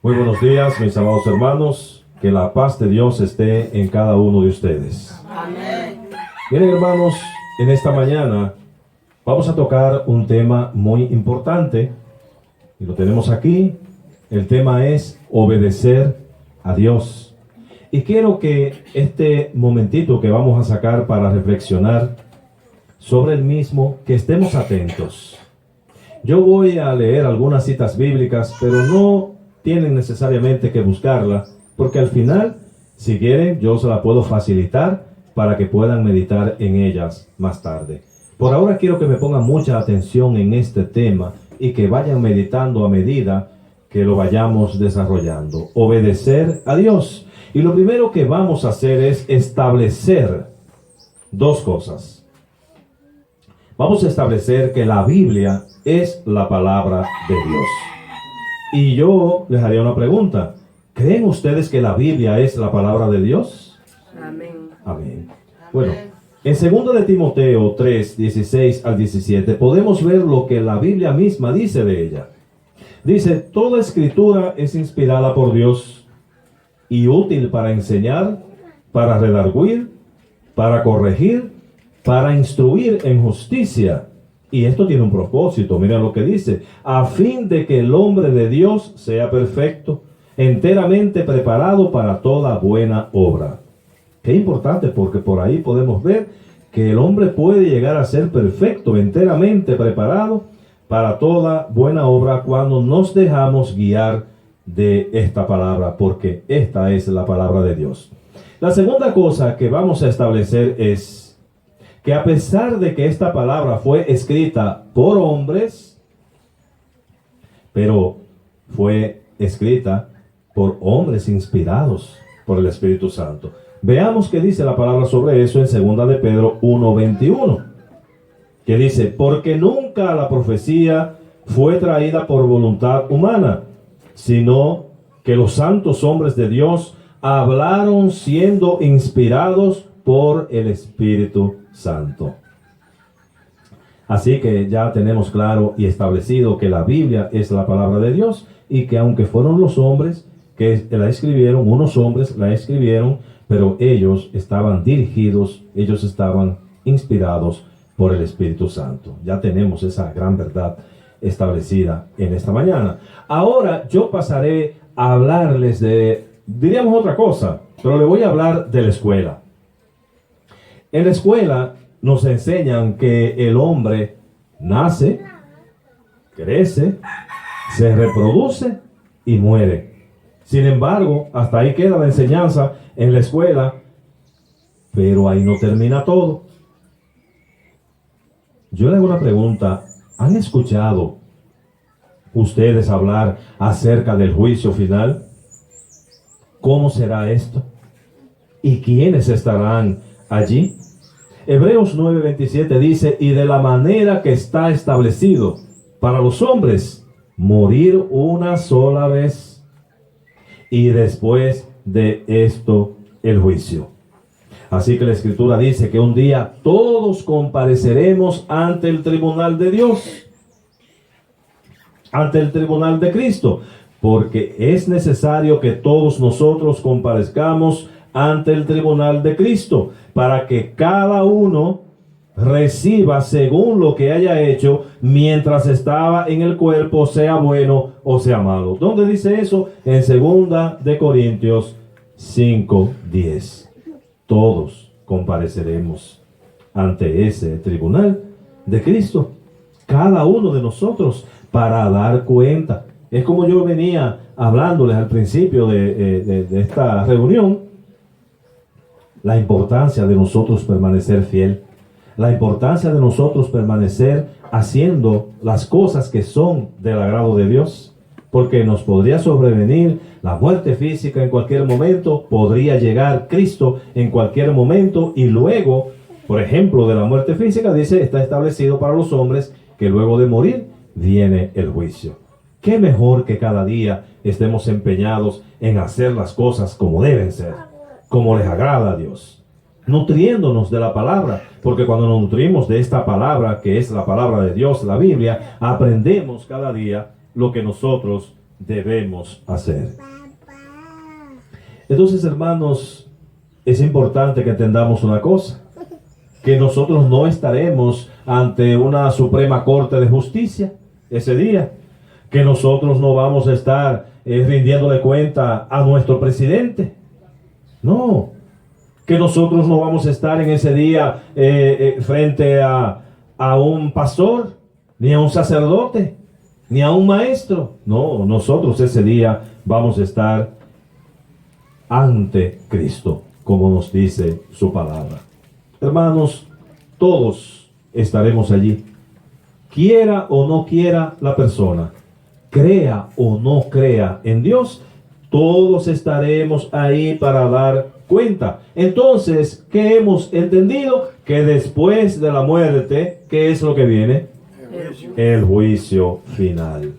Muy buenos días, mis amados hermanos. Que la paz de Dios esté en cada uno de ustedes. Amén. Bien, hermanos, en esta mañana vamos a tocar un tema muy importante. Y lo tenemos aquí. El tema es obedecer a Dios. Y quiero que este momentito que vamos a sacar para reflexionar sobre el mismo, que estemos atentos. Yo voy a leer algunas citas bíblicas, pero no tienen necesariamente que buscarla, porque al final, si quieren, yo se la puedo facilitar para que puedan meditar en ellas más tarde. Por ahora quiero que me pongan mucha atención en este tema y que vayan meditando a medida que lo vayamos desarrollando. Obedecer a Dios. Y lo primero que vamos a hacer es establecer dos cosas. Vamos a establecer que la Biblia es la palabra de Dios. Y yo les haría una pregunta. ¿Creen ustedes que la Biblia es la palabra de Dios? Amén. Amén. Bueno, en 2 de Timoteo 3, 16 al 17 podemos ver lo que la Biblia misma dice de ella. Dice, toda escritura es inspirada por Dios y útil para enseñar, para redarguir, para corregir, para instruir en justicia. Y esto tiene un propósito, miren lo que dice, a fin de que el hombre de Dios sea perfecto, enteramente preparado para toda buena obra. Qué importante, porque por ahí podemos ver que el hombre puede llegar a ser perfecto, enteramente preparado para toda buena obra cuando nos dejamos guiar de esta palabra, porque esta es la palabra de Dios. La segunda cosa que vamos a establecer es que a pesar de que esta palabra fue escrita por hombres, pero fue escrita por hombres inspirados por el Espíritu Santo. Veamos qué dice la palabra sobre eso en 2 de Pedro 1:21, que dice, porque nunca la profecía fue traída por voluntad humana, sino que los santos hombres de Dios hablaron siendo inspirados por el Espíritu Santo. Así que ya tenemos claro y establecido que la Biblia es la palabra de Dios y que aunque fueron los hombres que la escribieron, unos hombres la escribieron, pero ellos estaban dirigidos, ellos estaban inspirados por el Espíritu Santo. Ya tenemos esa gran verdad establecida en esta mañana. Ahora yo pasaré a hablarles de, diríamos otra cosa, pero le voy a hablar de la escuela. En la escuela nos enseñan que el hombre nace, crece, se reproduce y muere. Sin embargo, hasta ahí queda la enseñanza en la escuela, pero ahí no termina todo. Yo le hago una pregunta. ¿Han escuchado ustedes hablar acerca del juicio final? ¿Cómo será esto? ¿Y quiénes estarán allí? Hebreos 9:27 dice, y de la manera que está establecido para los hombres, morir una sola vez, y después de esto el juicio. Así que la Escritura dice que un día todos compareceremos ante el tribunal de Dios, ante el tribunal de Cristo, porque es necesario que todos nosotros comparezcamos ante el tribunal de Cristo, para que cada uno reciba según lo que haya hecho mientras estaba en el cuerpo, sea bueno o sea malo. ¿Dónde dice eso? En 2 de Corintios 5:10. Todos compareceremos ante ese tribunal de Cristo, cada uno de nosotros, para dar cuenta. Es como yo venía hablándoles al principio de esta reunión, la importancia de nosotros permanecer fiel, la importancia de nosotros permanecer haciendo las cosas que son del agrado de Dios, porque nos podría sobrevenir la muerte física en cualquier momento, podría llegar Cristo en cualquier momento, y luego, por ejemplo, de la muerte física, dice, está establecido para los hombres que luego de morir viene el juicio. Qué mejor que cada día estemos empeñados en hacer las cosas como deben ser, como les agrada a Dios, nutriéndonos de la palabra, porque cuando nos nutrimos de esta palabra, que es la palabra de Dios, la Biblia, aprendemos cada día lo que nosotros debemos hacer. Entonces, hermanos, es importante que entendamos una cosa, que nosotros no estaremos ante una Suprema Corte de Justicia ese día, que nosotros no vamos a estar rindiéndole cuenta a nuestro presidente. No, que nosotros no vamos a estar en ese día frente a un pastor, ni a un sacerdote, ni a un maestro. No, nosotros ese día vamos a estar ante Cristo, como nos dice su palabra. Hermanos, todos estaremos allí, quiera o no quiera la persona, crea o no crea en Dios, todos estaremos ahí para dar cuenta. Entonces, ¿qué hemos entendido? Que después de la muerte, ¿qué es lo que viene? El juicio final.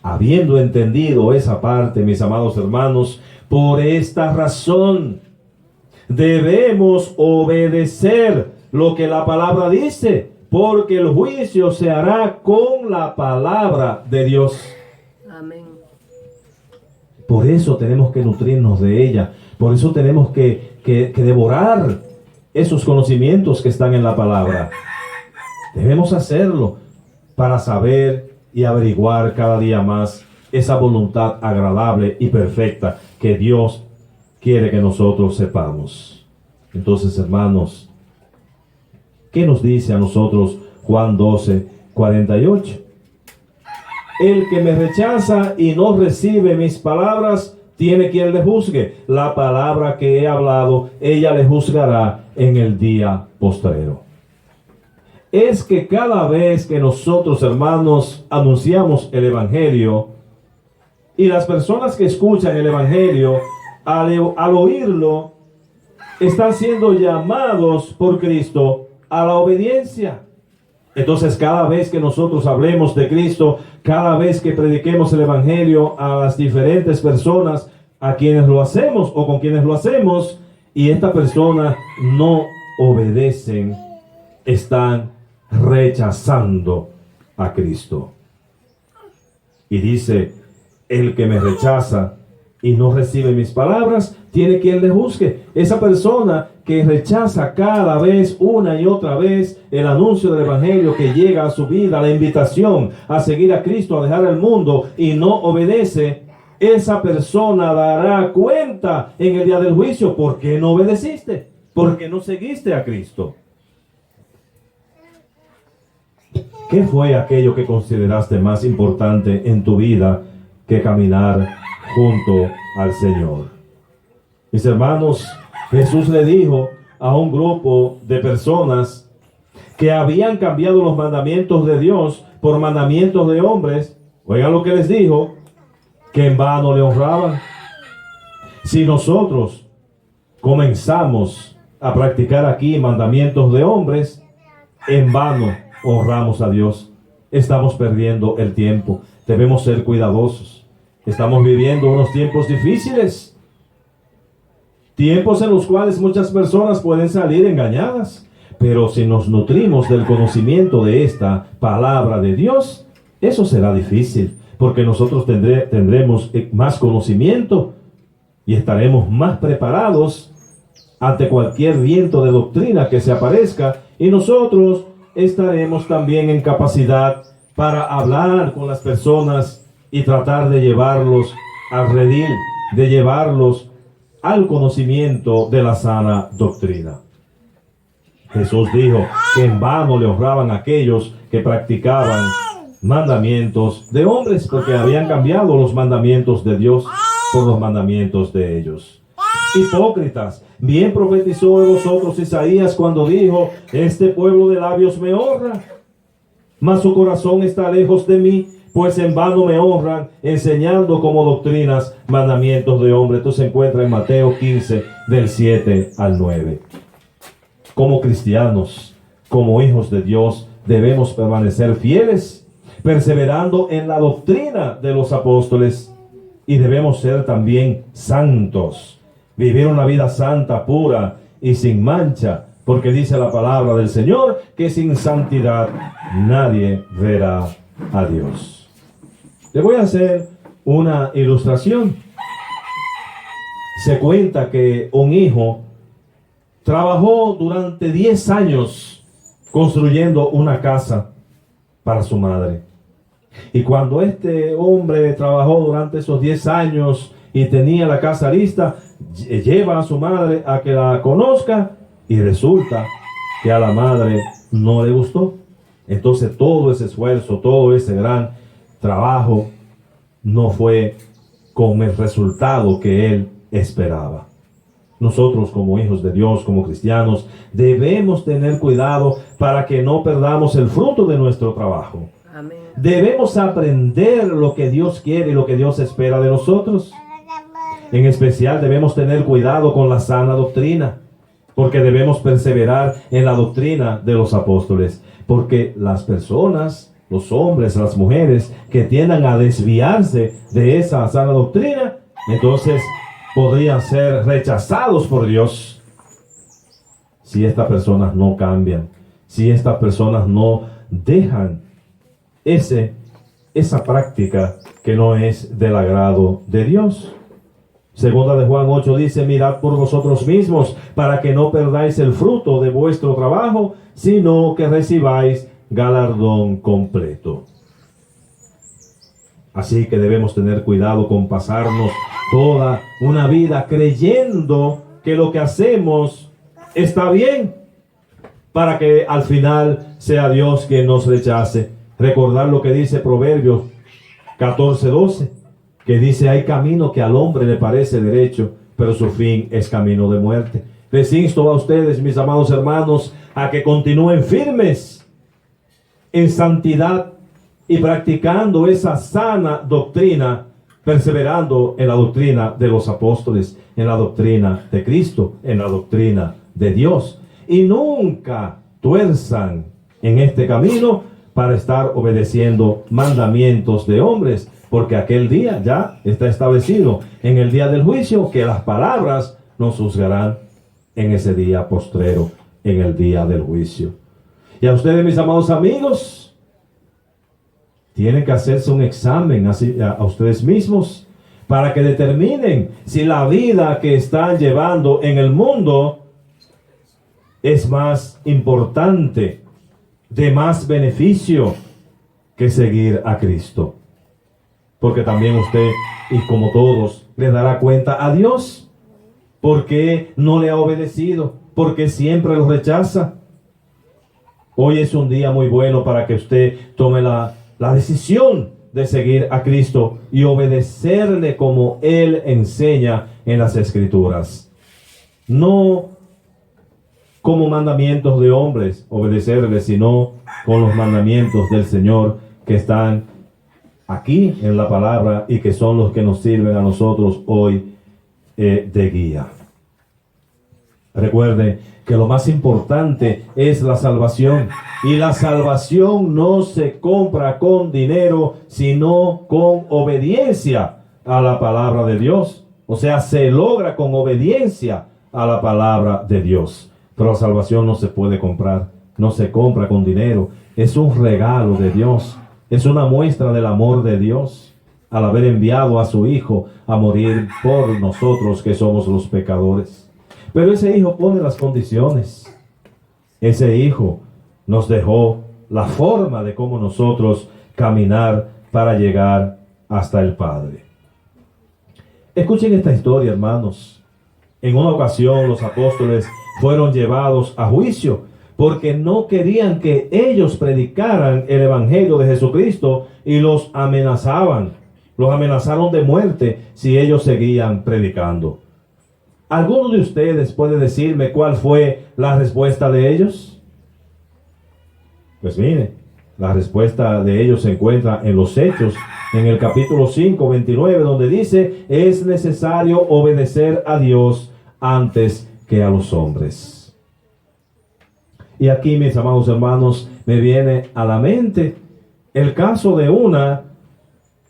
Habiendo entendido esa parte, mis amados hermanos, por esta razón debemos obedecer lo que la palabra dice, porque el juicio se hará con la palabra de Dios. Amén. Por eso tenemos que nutrirnos de ella. Por eso tenemos que devorar esos conocimientos que están en la palabra. Debemos hacerlo para saber y averiguar cada día más esa voluntad agradable y perfecta que Dios quiere que nosotros sepamos. Entonces, hermanos, ¿qué nos dice a nosotros Juan 12:48? El que me rechaza y no recibe mis palabras, tiene quien le juzgue. La palabra que he hablado, ella le juzgará en el día postrero. Es que cada vez que nosotros, hermanos, anunciamos el Evangelio, y las personas que escuchan el Evangelio, al oírlo, están siendo llamados por Cristo a la obediencia. Entonces, cada vez que nosotros hablemos de Cristo, cada vez que prediquemos el Evangelio a las diferentes personas a quienes lo hacemos o con quienes lo hacemos, y esta persona no obedecen, están rechazando a Cristo. Y dice, el que me rechaza y no recibe mis palabras, tiene quien le juzgue. Esa persona que rechaza cada vez, una y otra vez, el anuncio del Evangelio que llega a su vida, la invitación a seguir a Cristo, a dejar el mundo, y no obedece, esa persona dará cuenta en el día del juicio. ¿Por qué no obedeciste? ¿Por qué no seguiste a Cristo? ¿Qué fue aquello que consideraste más importante en tu vida que caminar junto al Señor? Mis hermanos, Jesús le dijo a un grupo de personas que habían cambiado los mandamientos de Dios por mandamientos de hombres. Oigan lo que les dijo, que en vano le honraban. Si nosotros comenzamos a practicar aquí mandamientos de hombres, en vano honramos a Dios. Estamos perdiendo el tiempo. Debemos ser cuidadosos. Estamos viviendo unos tiempos difíciles. Tiempos en los cuales muchas personas pueden salir engañadas. Pero si nos nutrimos del conocimiento de esta palabra de Dios, eso será difícil. Porque nosotros tendremos más conocimiento y estaremos más preparados ante cualquier viento de doctrina que se aparezca. Y nosotros estaremos también en capacidad para hablar con las personas y tratar de llevarlos al redil, de llevarlos al conocimiento de la sana doctrina. Jesús dijo que en vano le honraban a aquellos que practicaban mandamientos de hombres, porque habían cambiado los mandamientos de Dios por los mandamientos de ellos. Hipócritas, bien profetizó de vosotros Isaías cuando dijo, este pueblo de labios me honra, mas su corazón está lejos de mí, pues en vano me honran, enseñando como doctrinas mandamientos de hombre. Esto se encuentra en Mateo 15, del 7 al 9. Como cristianos, como hijos de Dios, debemos permanecer fieles, perseverando en la doctrina de los apóstoles, y debemos ser también santos, vivir una vida santa, pura y sin mancha, porque dice la palabra del Señor que sin santidad nadie verá a Dios. Le voy a hacer una ilustración. Se cuenta que un hijo trabajó durante 10 años construyendo una casa para su madre. Y cuando este hombre trabajó durante esos 10 años y tenía la casa lista, lleva a su madre a que la conozca y resulta que a la madre no le gustó. Entonces todo ese esfuerzo, todo ese gran trabajo no fue con el resultado que él esperaba. Nosotros como hijos de Dios, como cristianos, debemos tener cuidado para que no perdamos el fruto de nuestro trabajo. Amén. Debemos aprender lo que Dios quiere y lo que Dios espera de nosotros. En especial debemos tener cuidado con la sana doctrina, porque debemos perseverar en la doctrina de los apóstoles, porque las personas, los hombres, las mujeres que tiendan a desviarse de esa sana doctrina, entonces podrían ser rechazados por Dios si estas personas no cambian, si estas personas no dejan esa práctica que no es del agrado de Dios. Segunda de Juan 8 dice: mirad por vosotros mismos para que no perdáis el fruto de vuestro trabajo, sino que recibáis galardón completo. Así que debemos tener cuidado con pasarnos toda una vida creyendo que lo que hacemos está bien, para que al final sea Dios quien nos rechace. Recordar lo que dice Proverbios 14:12, que dice: hay camino que al hombre le parece derecho, pero su fin es camino de muerte. Les insto a ustedes, mis amados hermanos, a que continúen firmes en santidad y practicando esa sana doctrina, perseverando en la doctrina de los apóstoles, en la doctrina de Cristo, en la doctrina de Dios. Y nunca tuerzan en este camino para estar obedeciendo mandamientos de hombres, porque aquel día ya está establecido en el día del juicio, que las palabras nos juzgarán en ese día postrero, en el día del juicio. Y a ustedes, mis amados amigos, tienen que hacerse un examen a ustedes mismos para que determinen si la vida que están llevando en el mundo es más importante, de más beneficio que seguir a Cristo. Porque también usted, y como todos, le dará cuenta a Dios porque no le ha obedecido, porque siempre lo rechaza. Hoy es un día muy bueno para que usted tome la decisión de seguir a Cristo y obedecerle como Él enseña en las Escrituras. No como mandamientos de hombres obedecerle, sino con los mandamientos del Señor que están aquí en la palabra y que son los que nos sirven a nosotros hoy de guía. Recuerde que lo más importante es la salvación, y la salvación no se compra con dinero, sino con obediencia a la palabra de Dios. O sea, se logra con obediencia a la palabra de Dios. Pero la salvación no se puede comprar, no se compra con dinero. Es un regalo de Dios, es una muestra del amor de Dios al haber enviado a su Hijo a morir por nosotros que somos los pecadores. Pero ese Hijo pone las condiciones. Ese Hijo nos dejó la forma de cómo nosotros caminar para llegar hasta el Padre. Escuchen esta historia, hermanos. En una ocasión los apóstoles fueron llevados a juicio porque no querían que ellos predicaran el Evangelio de Jesucristo y los amenazaban. Los amenazaron de muerte si ellos seguían predicando. ¿Alguno de ustedes puede decirme cuál fue la respuesta de ellos? Pues mire, la respuesta de ellos se encuentra en los Hechos, en el capítulo 5, 29, donde dice: es necesario obedecer a Dios antes que a los hombres. Y aquí, mis amados hermanos, me viene a la mente el caso de una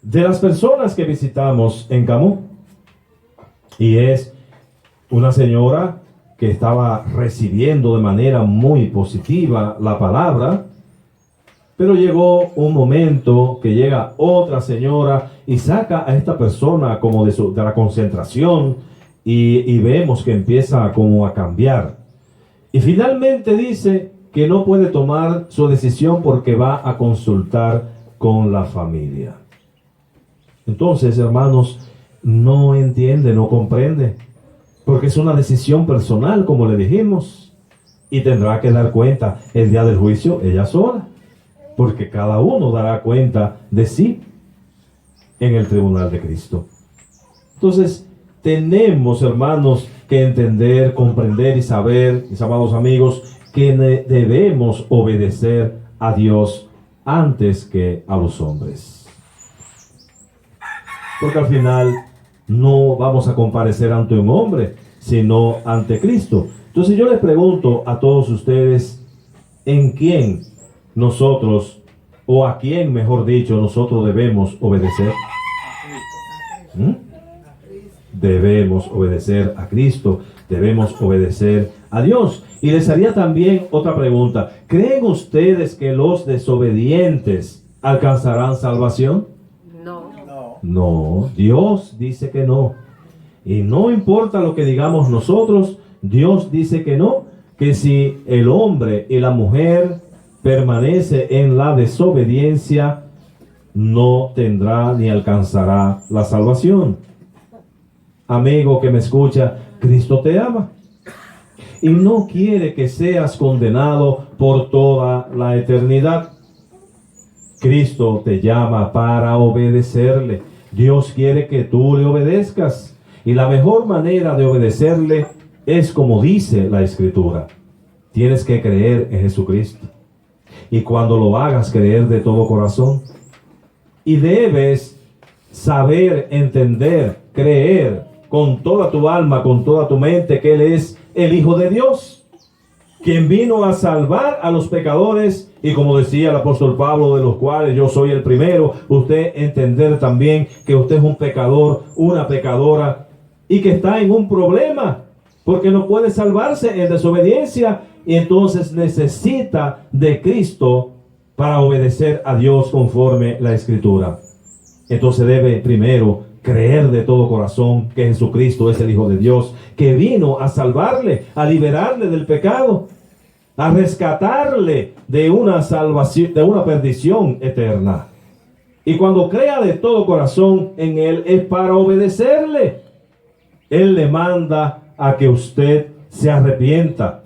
de las personas que visitamos en Camus. Y es una señora que estaba recibiendo de manera muy positiva la palabra, Pero llegó un momento que llega otra señora y saca a esta persona como de la concentración y vemos que empieza como a cambiar. Y finalmente dice que no puede tomar su decisión porque va a consultar con la familia. Entonces, hermanos, no entiende, no comprende, porque es una decisión personal, como le dijimos, y tendrá que dar cuenta el día del juicio ella sola, porque cada uno dará cuenta de sí en el tribunal de Cristo. Entonces, tenemos, hermanos, que entender, comprender y saber, mis amados amigos, que debemos obedecer a Dios antes que a los hombres. Porque al final no vamos a comparecer ante un hombre, sino ante Cristo. Entonces yo les pregunto a todos ustedes, ¿en quién nosotros, o a quién, mejor dicho, nosotros debemos obedecer? Debemos obedecer a Cristo, debemos obedecer a Dios. Y les haría también otra pregunta. ¿Creen ustedes que los desobedientes alcanzarán salvación? No, Dios dice que no. Y no importa lo que digamos nosotros, Dios dice que no, que si el hombre y la mujer permanece en la desobediencia, no tendrá ni alcanzará la salvación. Amigo que me escucha, Cristo te ama y no quiere que seas condenado por toda la eternidad. Cristo te llama para obedecerle. Dios quiere que tú le obedezcas. Y la mejor manera de obedecerle es como dice la Escritura. Tienes que creer en Jesucristo. Y cuando lo hagas, creer de todo corazón. Y debes saber, entender, creer con toda tu alma, con toda tu mente, que Él es el Hijo de Dios, quien vino a salvar a los pecadores, y como decía el apóstol Pablo, de los cuales yo soy el primero, usted entender también que usted es un pecador, una pecadora, y que está en un problema, porque no puede salvarse en desobediencia, y entonces necesita de Cristo para obedecer a Dios conforme la Escritura. Entonces debe primero creer de todo corazón que Jesucristo es el Hijo de Dios, que vino a salvarle, a liberarle del pecado, a rescatarle de una salvación, de una perdición eterna. Y cuando crea de todo corazón en Él, es para obedecerle. Él le manda a que usted se arrepienta.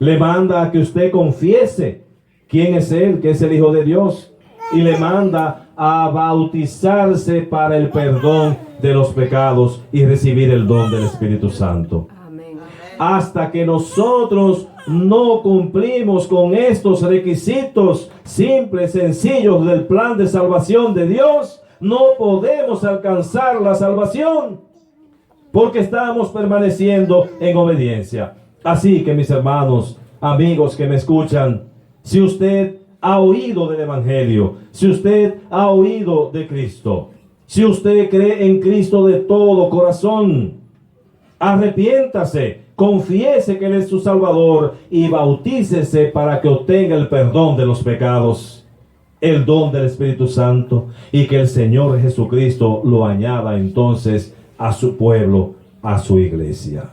Le manda a que usted confiese quién es Él, que es el Hijo de Dios. Y le manda a bautizarse para el perdón de los pecados y recibir el don del Espíritu Santo. Amén. Hasta que nosotros no cumplimos con estos requisitos simples, sencillos del plan de salvación de Dios, no podemos alcanzar la salvación, porque estamos permaneciendo en obediencia. Así que, mis hermanos, amigos que me escuchan, si usted ha oído del Evangelio, si usted ha oído de Cristo, si usted cree en Cristo de todo corazón, arrepiéntase, confiese que Él es su Salvador y bautícese para que obtenga el perdón de los pecados, el don del Espíritu Santo, y que el Señor Jesucristo lo añada entonces a su pueblo, a su iglesia.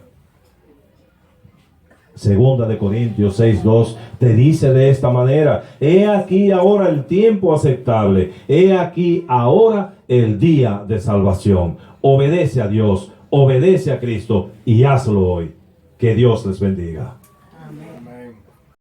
Segunda de Corintios 6:2 te dice de esta manera: he aquí ahora el tiempo aceptable, he aquí ahora el día de salvación. Obedece a Dios, obedece a Cristo y hazlo hoy. Que Dios les bendiga.